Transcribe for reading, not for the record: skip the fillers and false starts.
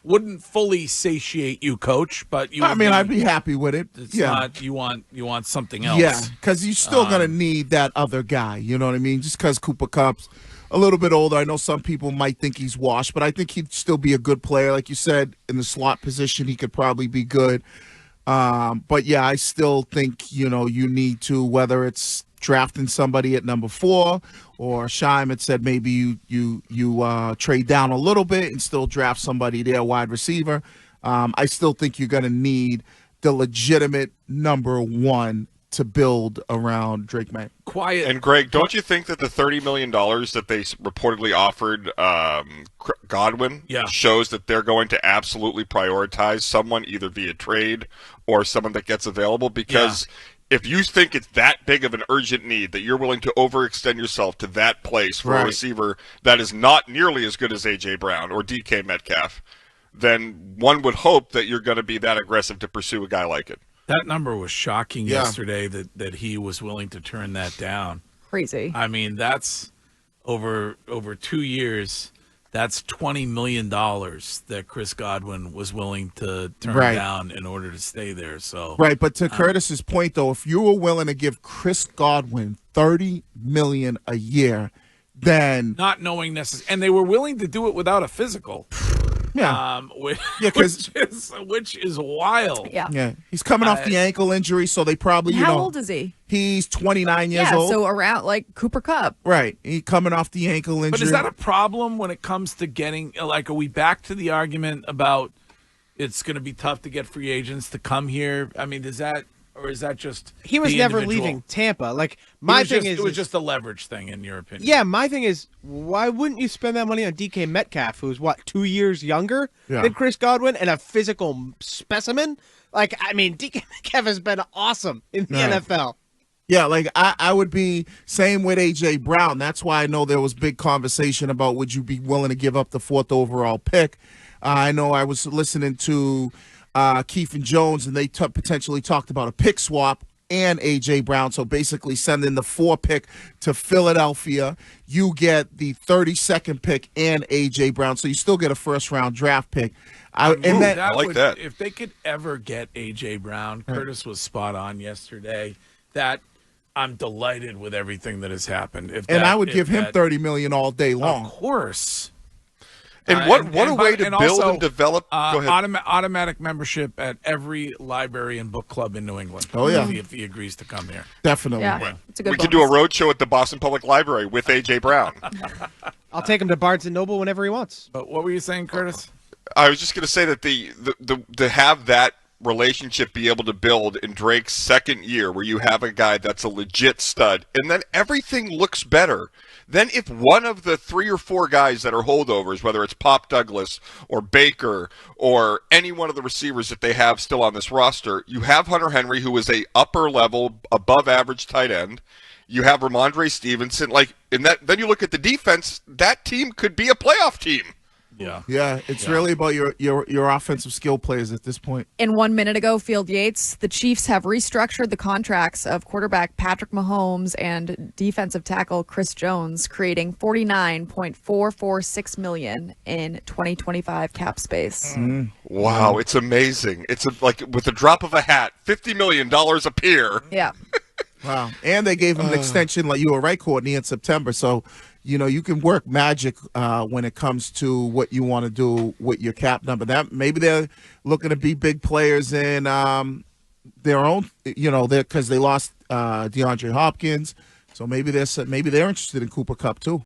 wouldn't fully satiate you, Coach. But I'd be happy with it. It's not you want something else. Yeah, because you're still gonna need that other guy. You know what I mean? Just because Cooper Kupp's a little bit older, I know some people might think he's washed, but I think he'd still be a good player. Like you said, in the slot position, he could probably be good. But yeah, I still think you need to, whether it's drafting somebody at number 4, or Scheim had said maybe you trade down a little bit and still draft somebody there, wide receiver. I still think you're going to need the legitimate number 1 to build around Drake May. Quiet. And Greg, don't you think that the $30 million that they reportedly offered Godwin shows that they're going to absolutely prioritize someone either via trade or someone that gets available? Because if you think it's that big of an urgent need that you're willing to overextend yourself to that place for a receiver that is not nearly as good as A.J. Brown or DK Metcalf, then one would hope that you're going to be that aggressive to pursue a guy like it. That number was shocking yesterday that he was willing to turn that down. Crazy. I mean, that's over 2 years. That's $20 million that Chris Godwin was willing to turn down in order to stay there. So but to Curtis's point, though, if you were willing to give Chris Godwin $30 million a year, then not knowing necessarily, and they were willing to do it without a physical. Which is wild. Yeah. He's coming off the ankle injury, so they probably, How old is he? He's 29 years old. So around like Cooper Kupp. Right. He's coming off the ankle injury. But is that a problem when it comes to getting, like, are we back to the argument about it's going to be tough to get free agents to come here? I mean, is that just he was never leaving Tampa? Like, it was just a leverage thing, in your opinion. Yeah, my thing is, why wouldn't you spend that money on DK Metcalf, who's 2 years younger than Chris Godwin and a physical specimen? Like, I mean, DK Metcalf has been awesome in the NFL. Yeah, like I would be same with A.J. Brown. That's why I know there was big conversation about would you be willing to give up the 4th overall pick. I know I was listening to Keefe and Jones, and they potentially talked about a pick swap and A.J. Brown. So basically sending the 4 pick to Philadelphia. You get the 32nd pick and A.J. Brown. So you still get a first-round draft pick. I like that. If they could ever get A.J. Brown, Curtis was spot on yesterday, that I'm delighted with everything that has happened. I would give him $30 million all day long. Of course. And what a way to build and develop. Go ahead. Automatic membership at every library and book club in New England. Oh, yeah. If he agrees to come here. Definitely. Yeah, it's a good we could do a road show at the Boston Public Library with A.J. Brown. I'll take him to Barnes & Noble whenever he wants. But what were you saying, Curtis? I was just going to say that to have that relationship be able to build in Drake's second year, where you have a guy that's a legit stud, and then everything looks better. Then if one of the 3 or 4 guys that are holdovers, whether it's Pop Douglas or Baker or any one of the receivers that they have still on this roster, you have Hunter Henry, who is a upper level, above average tight end. You have Ramondre Stevenson. Then you look at the defense, that team could be a playoff team. Yeah, it's really about your offensive skill players at this point. And 1 minute ago, Field Yates, the Chiefs have restructured the contracts of quarterback Patrick Mahomes and defensive tackle Chris Jones, creating $49.446 million in 2025 cap space. Wow, it's amazing. It's like with the drop of a hat, $50 million appear. Yeah. Wow. And they gave him an extension, like you were right, Courtney, in September. So, you can work magic when it comes to what you want to do with your cap number. That maybe they're looking to be big players in their own, because they lost DeAndre Hopkins. So maybe they're interested in Cooper Kupp too.